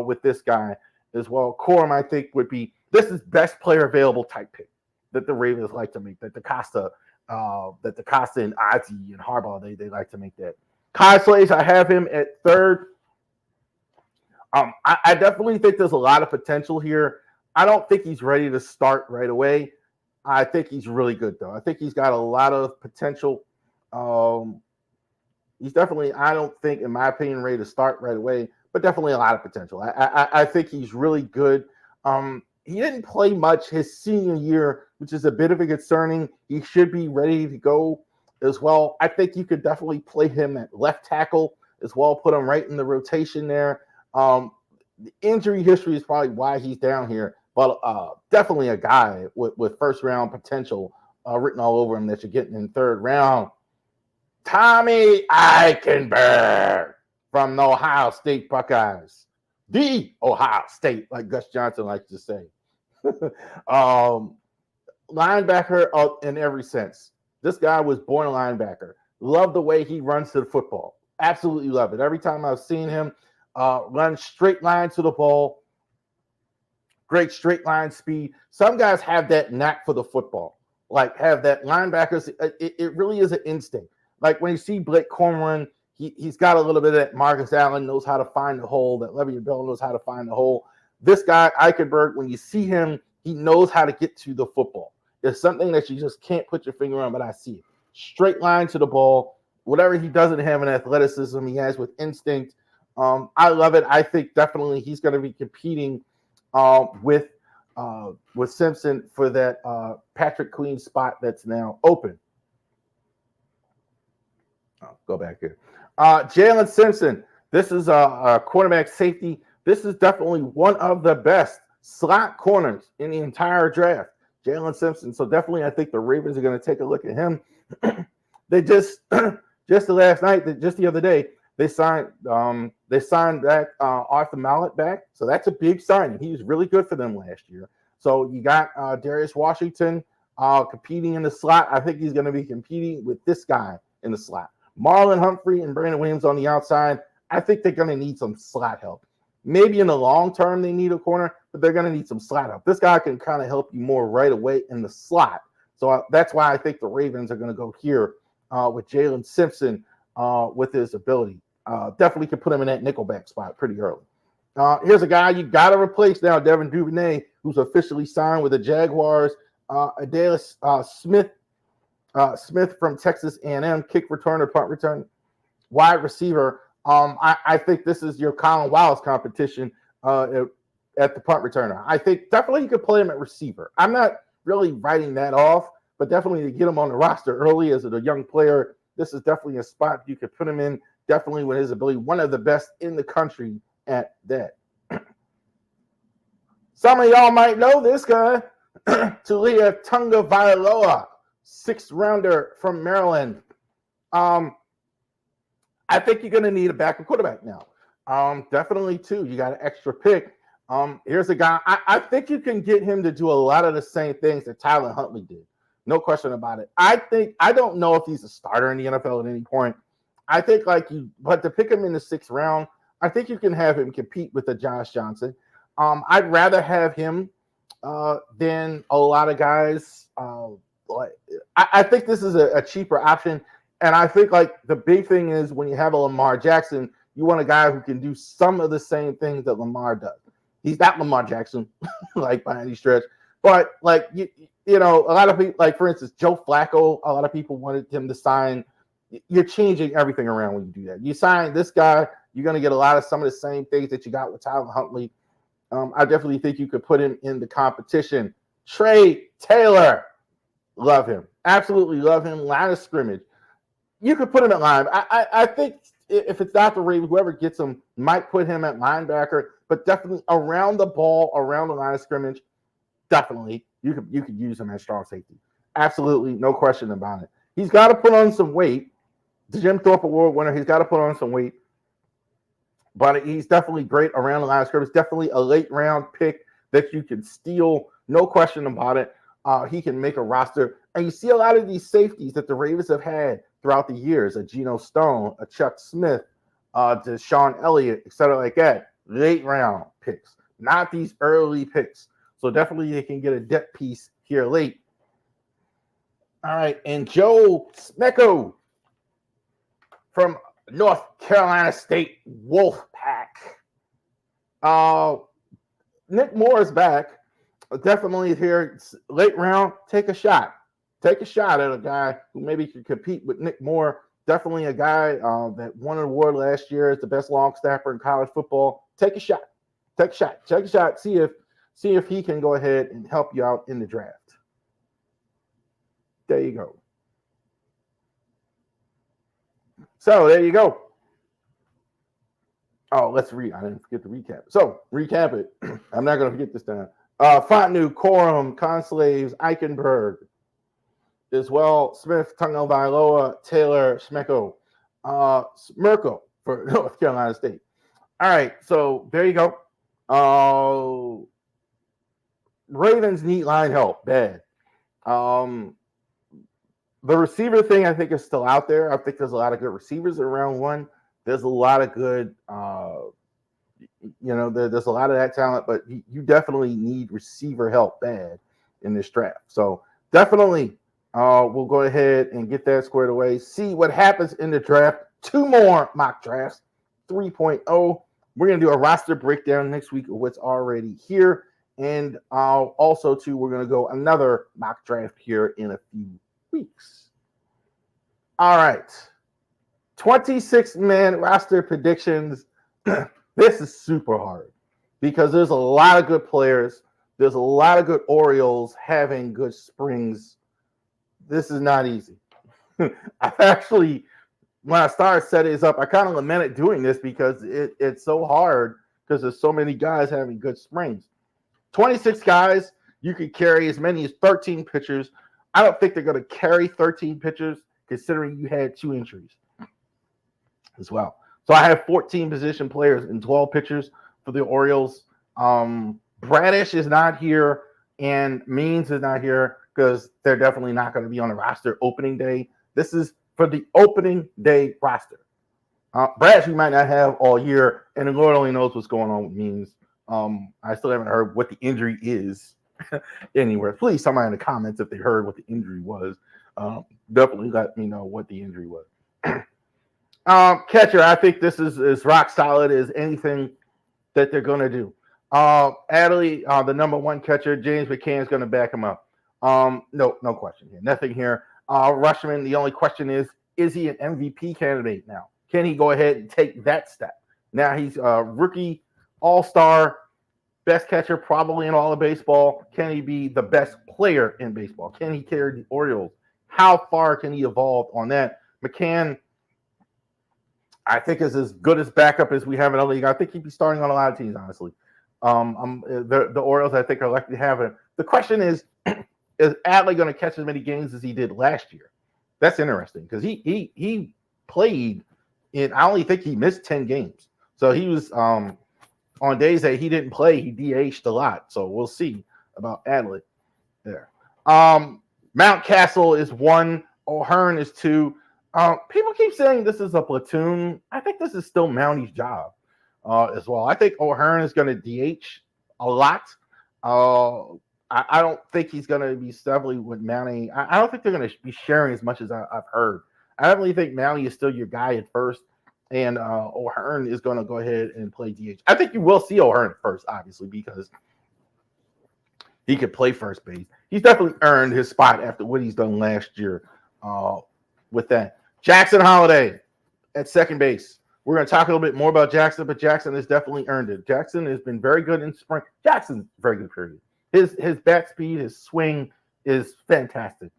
with this guy as well. Corum, I think, would be this is best player available type pick that the Ravens like to make. That the Costa and Ozzie and Harbaugh they like to make that. Kai Slays, I have him at third. I definitely think there's a lot of potential here. I don't think he's ready to start right away. I think he's really good, though. I think he's got a lot of potential. He's definitely, I don't think, in my opinion, ready to start right away, but definitely a lot of potential. I think he's really good. He didn't play much his senior year, which is a bit of a concerning. He should be ready to go as well. I think you could definitely play him at left tackle as well, put him right in the rotation there. The injury history is probably why he's down here, but definitely a guy with first round potential written all over him that you're getting in third round. Tommy Eichenberg from the Ohio State Buckeyes. The Ohio State, like Gus Johnson likes to say. Linebacker in every sense. This guy was born a linebacker. Love the way he runs to the football. Absolutely love it. Every time I've seen him run straight line to the ball, great straight line speed. Some guys have that knack for the football, like have that linebackers. It really is an instinct. Like when you see Blake Corum run, he's got a little bit of that. Marcus Allen knows how to find the hole. That Le'Veon Bell knows how to find the hole. This guy, Eichenberg, when you see him, he knows how to get to the football. There's something that you just can't put your finger on, but I see it. Straight line to the ball. Whatever he doesn't have in athleticism, he has with instinct. I love it. I think definitely he's going to be competing with Simpson for that Patrick Queen spot that's now open. Go back here. Jalen Simpson. This is a cornerback safety. This is definitely one of the best slot corners in the entire draft. Jalen Simpson. So definitely, I think the Ravens are going to take a look at him. They just last night, just the other day, they signed back Arthur Mallett back. So that's a big signing. He was really good for them last year. So you got Darius Washington competing in the slot. I think he's going to be competing with this guy in the slot. Marlon Humphrey and Brandon Williams on the outside. I think they're going to need some slot help. Maybe in the long term they need a corner, but they're going to need some slot help. This guy can kind of help you more right away in the slot. So that's why I think the Ravens are going to go here with Jalen Simpson with his ability. Definitely can put him in that nickelback spot pretty early. Here's a guy you got to replace now, Devin Duvernay, who's officially signed with the Jaguars. Adalis Smith from Texas A&M, kick returner, punt return, wide receiver. I think this is your Colin Wallace competition at the punt returner. I think definitely you could play him at receiver. I'm not really writing that off, but definitely to get him on the roster early as a young player, this is definitely a spot you could put him in, definitely with his ability, one of the best in the country at that. Some of y'all might know this guy, Talia Tunga Vailoa, 6th rounder from Maryland. I think you're going to need a backup quarterback now. Definitely, too. You got an extra pick. Here's a guy. I think you can get him to do a lot of the same things that Tyler Huntley did. No question about it. I don't know if he's a starter in the NFL at any point. I think but to pick him in the 6th round, I think you can have him compete with the Josh Johnson. I'd rather have him than a lot of guys. I think this is a cheaper option. And I think the big thing is when you have a Lamar Jackson, you want a guy who can do some of the same things that Lamar does. He's not Lamar Jackson, by any stretch. But you know, a lot of people, for instance, Joe Flacco, a lot of people wanted him to sign. You're changing everything around when you do that. You sign this guy, you're going to get a lot of some of the same things that you got with Tyler Huntley. I definitely think you could put him in the competition. Trey Taylor, love him. Absolutely love him. Line of scrimmage. You could put him at line. I think if it's not the Ravens, whoever gets him might put him at linebacker, but definitely around the ball, around the line of scrimmage, definitely you could use him as strong safety. Absolutely, no question about it. He's got to put on some weight. The Jim Thorpe Award winner, he's got to put on some weight. but he's definitely great around the line of scrimmage. Definitely a late round pick that you can steal, no question about it. He can make a roster, and you see a lot of these safeties that the Ravens have had throughout the years: a Geno Stone, a Chuck Smith, Deshaun Elliott, etc., like that. Late round picks, not these early picks. So definitely they can get a depth piece here late. All right, and Joe Smecko from North Carolina State Wolfpack. Nick Moore is back. Definitely here, late round, take a shot. Take a shot at a guy who maybe could compete with Nick Moore. Definitely a guy that won an award last year as the best long snapper in college football. Take a shot. Take a shot. Take a shot. See if he can go ahead and help you out in the draft. There you go. So there you go. Oh, let's read. I didn't forget to recap. So recap it. I'm not going to forget this time. Fontenot, Corum, Conslaves, Eichenberg, as well, Smith, Tagovailoa, Taylor, Smecko, Smirko for North Carolina State. All right, so there you go. Ravens need line help, bad. The receiver thing I think is still out there. I think there's a lot of good receivers around one. There's a lot of good, there's a lot of that talent, but you definitely need receiver help bad in this draft. So definitely we'll go ahead and get that squared away. See what happens in the draft. 2 more mock drafts, 3.0. We're going to do a roster breakdown next week of what's already here. And also, too, we're going to go another mock draft here in a few weeks. All right. 26-man roster predictions. This is super hard because there's a lot of good players. There's a lot of good Orioles having good springs. This is not easy. I actually, when I started setting this up, I kind of lamented doing this because it's so hard because there's so many guys having good springs. 26 guys, you could carry as many as 13 pitchers. I don't think they're going to carry 13 pitchers considering you had 2 injuries as well. So I have 14 position players and 12 pitchers for the Orioles. Bradish is not here and Means is not here because they're definitely not going to be on the roster opening day. This is for the opening day roster. Bradish we might not have all year, and the Lord only knows what's going on with Means. I still haven't heard what the injury is anywhere. Please, somebody in the comments if they heard what the injury was. Definitely let me know what the injury was. Catcher, I think this is rock solid as anything that they're going to do. Adley, the number 1 catcher, James McCann is going to back him up. No question here. Nothing here. Rushman, the only question is he an MVP candidate now? Can he go ahead and take that step? Now he's a rookie, all-star, best catcher probably in all of baseball. Can he be the best player in baseball? Can he carry the Orioles? How far can he evolve on that? McCann, I think, is as good as backup as we have in the league. I think he'd be starting on a lot of teams, honestly. The Orioles, I think, are likely to have him. The question is Adley going to catch as many games as he did last year? That's interesting because he played in, I only think he missed 10 games. So he was on days that he didn't play, he DH'd a lot. So we'll see about Adley there. Mountcastle is 1. O'Hearn is 2. People keep saying this is a platoon. I think this is still Mounty's job as well. I think O'Hearn is going to DH a lot. I don't think he's going to be steadily with Mounty. I don't think they're going to be sharing as much as I've heard. I definitely think Mounty is still your guy at first, and O'Hearn is going to go ahead and play DH. I think you will see O'Hearn at first, obviously, because he could play first base. He's definitely earned his spot after what he's done last year with that. Jackson Holiday at second base. We're going to talk a little bit more about Jackson, but Jackson has definitely earned it. Jackson has been very good in spring. Jackson's very good, period. His bat speed, his swing is fantastic.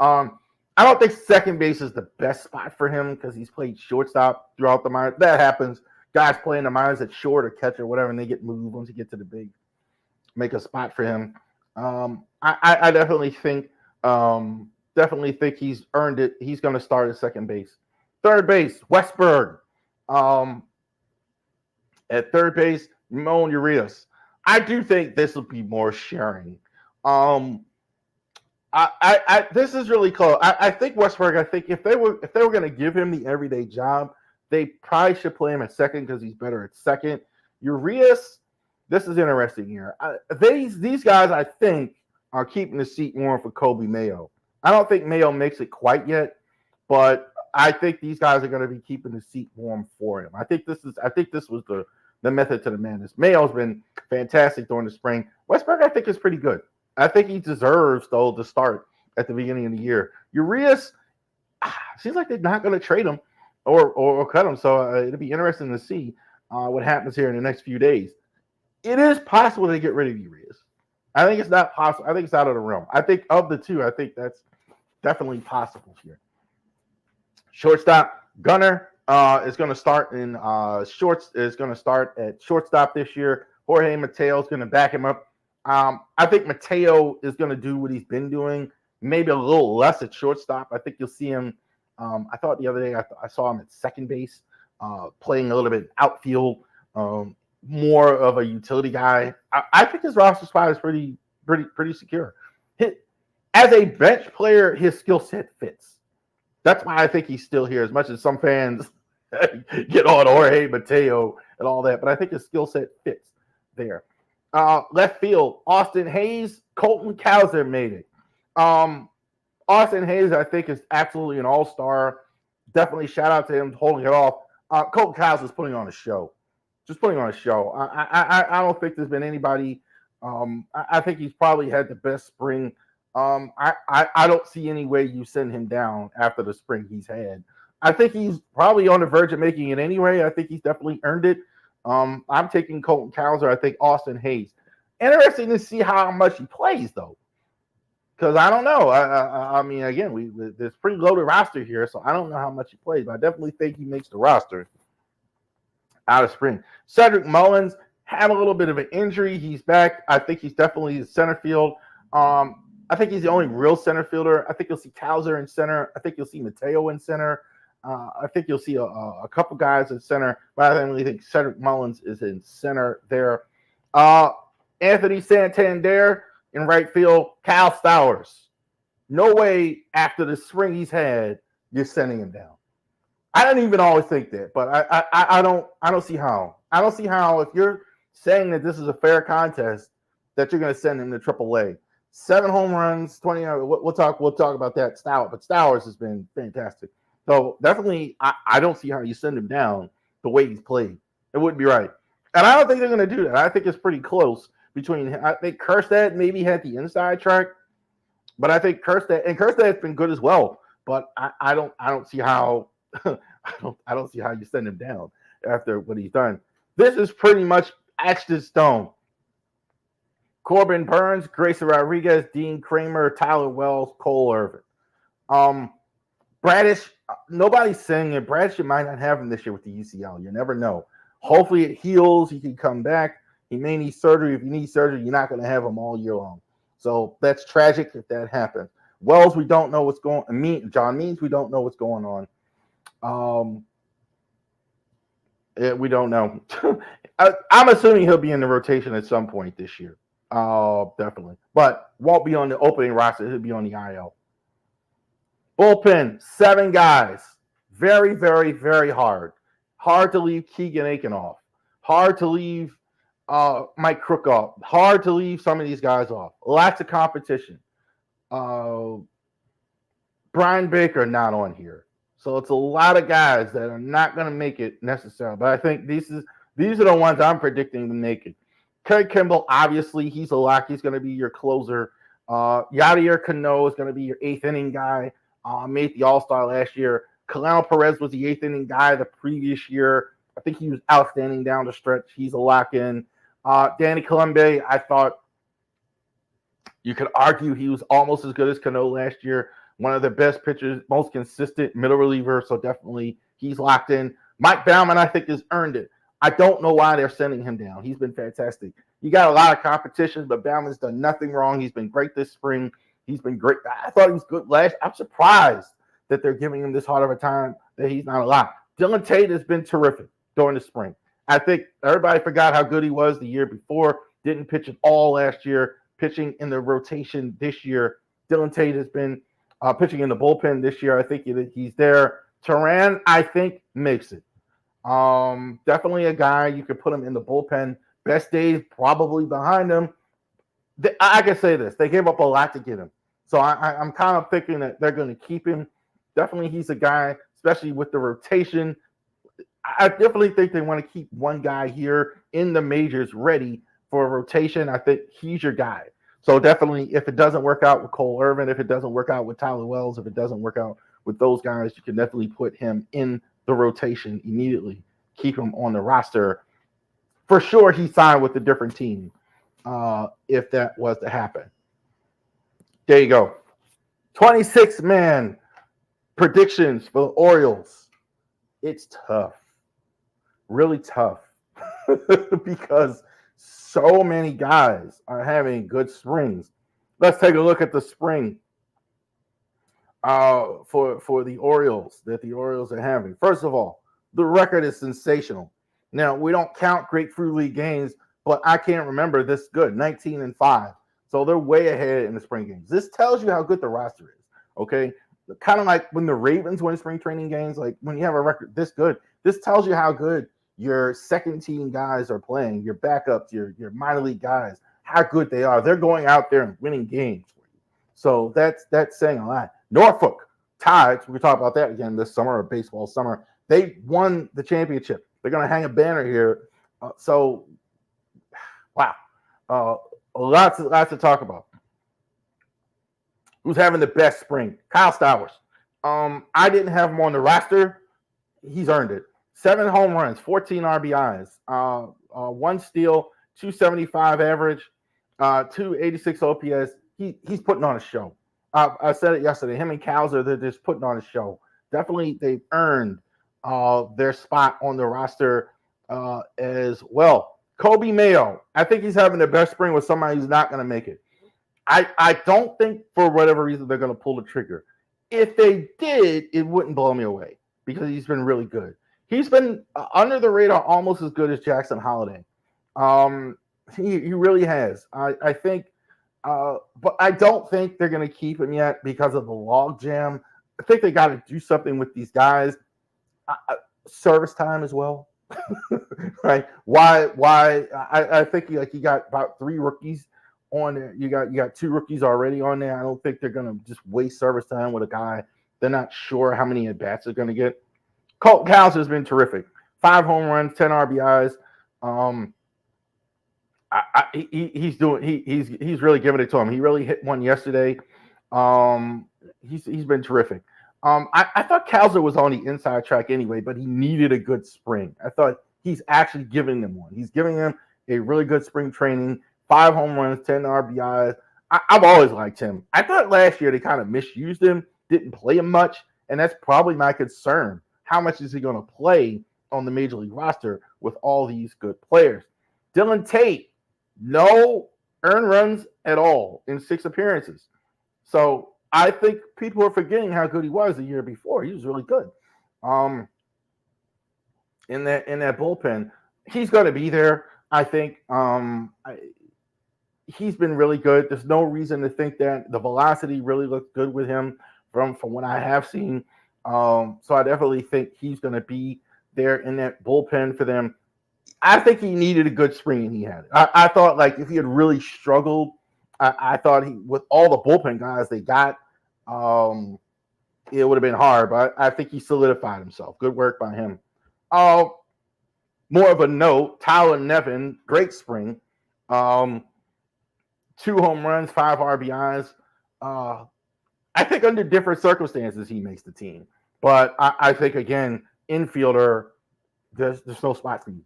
I don't think second base is the best spot for him because he's played shortstop throughout the minors. That happens. Guys playing the minors at short or catch or whatever, and they get moved once you get to the big. Make a spot for him. I definitely think he's earned it. He's going to start at second base. Third base, Westberg. At third base, Ramon Urias. I do think this will be more sharing. Um, this is really close. I think Westberg. I think if they were going to give him the everyday job, they probably should play him at second because he's better at second. Urias, this is interesting here. These guys, I think, are keeping the seat warm for Kobe Mayo. I don't think Mayo makes it quite yet, but I think these guys are going to be keeping the seat warm for him. I think this was the method to the madness. Mayo's been fantastic during the spring. Westberg, I think, is pretty good. I think he deserves, though, to start at the beginning of the year. Urias, seems like they're not going to trade him or cut him, so it'll be interesting to see what happens here in the next few days. It is possible they get rid of Urias. I think it's not possible. I think it's out of the realm. I think of the two, I think that's definitely possible here. Shortstop, Gunnar is going to start in Is going to start at shortstop this year. Jorge Mateo is going to back him up. I think Mateo is going to do what he's been doing, maybe a little less at shortstop. I think you'll see him. I thought the other day I saw him at second base, playing a little bit outfield, more of a utility guy. I think his roster spot is pretty secure. As a bench player, his skill set fits. That's why I think he's still here, as much as some fans get on Jorge Mateo and all that. But I think his skill set fits there. Left field, Austin Hayes, Colton Cowser made it. Austin Hayes, I think, is absolutely an all-star. Definitely shout out to him holding it off. Colton Cowser is putting on a show. Just putting on a show. I don't think there's been anybody. I think he's probably had the best spring. I don't see any way you send him down after the spring he's had. I think he's probably on the verge of making it anyway. I think he's definitely earned it. I'm taking Colton Cowser. I think Austin Hayes. Interesting to see how much he plays, though, because I don't know. I mean, again, there's pretty loaded roster here, so I don't know how much he plays, but I definitely think he makes the roster out of spring. Cedric Mullins had a little bit of an injury. He's back. I think he's definitely center field. I think he's the only real center fielder. I think you'll see Cowser in center. I think you'll see Mateo in center. I think you'll see a couple guys in center, but I really think Cedric Mullins is in center there. Anthony Santander in right field. Cal Stowers. No way after the spring he's had, you're sending him down. I don't even always think that, but I don't see how. I don't see how if you're saying that this is a fair contest that you're going to send him to AAA. 7 home runs, 20. We'll talk about that. Stowers has been fantastic. So definitely, I don't see how you send him down the way he's played. It wouldn't be right, and I don't think they're going to do that. I think it's pretty close between. I think Kerstad maybe had the inside track, but I think Kerstad's been good as well. But I don't see how. I don't see how you send him down after what he's done. This is pretty much etched in stone. Corbin Burns, Grayson Rodriguez, Dean Kramer, Tyler Wells, Cole Irvin. Bradish, nobody's saying it. Bradish might not have him this year with the UCL. You never know. Hopefully it heals. He can come back. He may need surgery. If you need surgery, you're not going to have him all year long. So that's tragic if that happens. Wells, we don't know what's going on. John Means, we don't know what's going on. We don't know. I'm assuming he'll be in the rotation at some point this year. Definitely. But won't be on the opening roster. He'll be on the IL. Bullpen, 7 guys. Very, very, very hard. Hard to leave Keegan Aiken off. Hard to leave Mike Crook off. Hard to leave some of these guys off. Lots of competition. Brian Baker not on here. So it's a lot of guys that are not going to make it necessarily. But I think these are the ones I'm predicting to make it. Craig Kimball, obviously, he's a lock. He's going to be your closer. Yadier Cano is going to be your 8th inning guy. Made the All-Star last year. Kalano Perez was the 8th inning guy the previous year. I think he was outstanding down the stretch. He's a lock-in. Danny Colombe, I thought you could argue he was almost as good as Cano last year. One of the best pitchers, most consistent middle reliever, so definitely he's locked in. Mike Baumann, I think, has earned it. I don't know why they're sending him down. He's been fantastic. You got a lot of competition, but Baumann's done nothing wrong. He's been great this spring. He's been great. I thought he was good last. I'm surprised that they're giving him this hard of a time that he's not a lock. Dylan Tate has been terrific during the spring. I think everybody forgot how good he was the year before. Didn't pitch at all last year. Pitching in the rotation this year. Dylan Tate has been pitching in the bullpen this year. I think he's there. Turan, I think, makes it. Definitely a guy you could put him in the bullpen. Best days probably behind him. I can say this: they gave up a lot to get him, so I'm kind of thinking that they're going to keep him. Definitely, he's a guy, especially with the rotation. I definitely think they want to keep one guy here in the majors ready for a rotation. I think he's your guy. So definitely, if it doesn't work out with Cole Irvin, if it doesn't work out with Tyler Wells, if it doesn't work out with those guys, you can definitely put him in the rotation immediately. Keep him on the roster. For sure, he signed with a different team if that was to happen. There you go. 26-man predictions for the Orioles. It's tough. Really tough. Because so many guys are having good springs. Let's take a look at the spring for the Orioles that the Orioles are having. First of all, the record is sensational. Now, we don't count Grapefruit League games, but I can't remember this good, 19-5. So they're way ahead in the spring games. This tells you how good the roster is, okay? Kind of like when the Ravens win spring training games, like when you have a record this good, this tells you how good your second-team guys are playing, your backups, your minor league guys, how good they are. They're going out there and winning games for you. So that's saying a lot. Norfolk Tides, we can talk about that again this summer, or baseball summer. They won the championship. They're going to hang a banner here. Wow. Lots to talk about. Who's having the best spring? Kyle Stowers. I didn't have him on the roster. He's earned it. 7 home runs, 14 RBIs, 1 steal, 275 average, 286 OPS. He's putting on a show. I said it yesterday. Him and Cowser, they're just putting on a show. Definitely, they've earned their spot on the roster as well. Kobe Mayo, I think he's having the best spring with somebody who's not going to make it. I don't think for whatever reason they're going to pull the trigger. If they did, it wouldn't blow me away because he's been really good. He's been under the radar almost as good as Jackson Holiday. He really has. I think, but I don't think they're going to keep him yet because of the log jam. I think they got to do something with these guys. Service time as well, right? Why? I think you got about 3 rookies on there. You got 2 rookies already on there. I don't think they're going to just waste service time with a guy they're not sure how many at bats they're going to get. Colt Cowser has been terrific. 5 home runs, 10 RBIs. He's really giving it to him. He really hit one yesterday. He's been terrific. I thought Cowser was on the inside track anyway, but he needed a good spring. I thought he's actually giving them one. He's giving them a really good spring training. 5 home runs, 10 RBIs. I've always liked him. I thought last year they kind of misused him, didn't play him much, and that's probably my concern. How much is he going to play on the major league roster with all these good players? Dylan Tate, no earned runs at all in 6 appearances. So I think people are forgetting how good he was the year before. He was really good. In that bullpen, he's going to be there. I think he's been really good. There's no reason to think that the velocity really looked good with him from what I have seen. So I definitely think he's going to be there in that bullpen for them. I think he needed a good spring, and he had it. I thought, like, if he had really struggled, I thought with all the bullpen guys they got, it would have been hard. But I think he solidified himself. Good work by him. More of a note, Tyler Nevin, great spring. 2 home runs, 5 RBIs. I think under different circumstances he makes the team. But I think, again, infielder, there's no spot for you.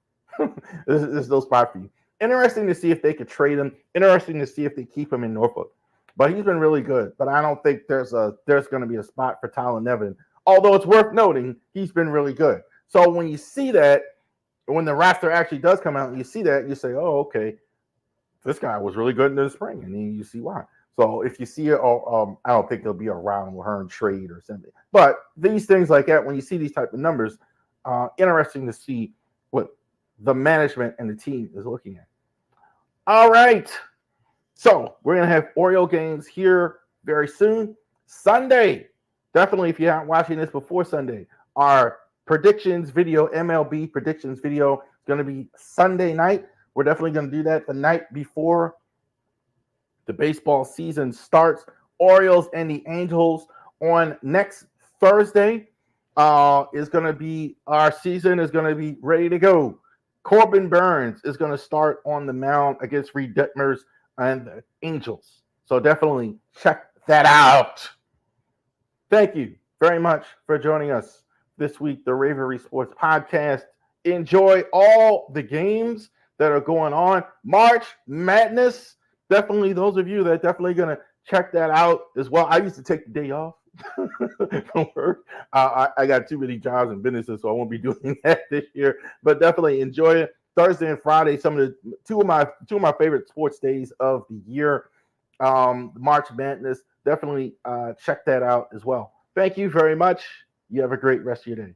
there's no spot for you. Interesting to see if they could trade him. Interesting to see if they keep him in Norfolk. But he's been really good. But I don't think there's going to be a spot for Tyler Nevin. Although it's worth noting, he's been really good. So when you see that, when the roster actually does come out and you see that, you say, oh, okay, this guy was really good in the spring. And then you see why. So if you see it, I don't think there'll be a Ron Lahern trade or something. But these things like that, when you see these type of numbers, interesting to see what the management and the team is looking at. All right. So we're going to have Oriole games here very soon. Sunday, definitely if you aren't watching this before Sunday, our predictions video, MLB predictions video is going to be Sunday night. We're definitely going to do that the night before the baseball season starts. Orioles and the Angels on next Thursday is going to be, our season is going to be ready to go. Corbin Burns is going to start on the mound against Reed Detmers and the Angels. So definitely check that out. Thank you very much for joining us this week, the Ravery Sports Podcast. Enjoy all the games that are going on. March Madness. Definitely those of you that are definitely going to check that out as well. I used to take the day off from work. I got too many jobs and businesses, so I won't be doing that this year. But definitely enjoy it. Thursday and Friday, two of my favorite sports days of the year. March Madness. Definitely check that out as well. Thank you very much. You have a great rest of your day.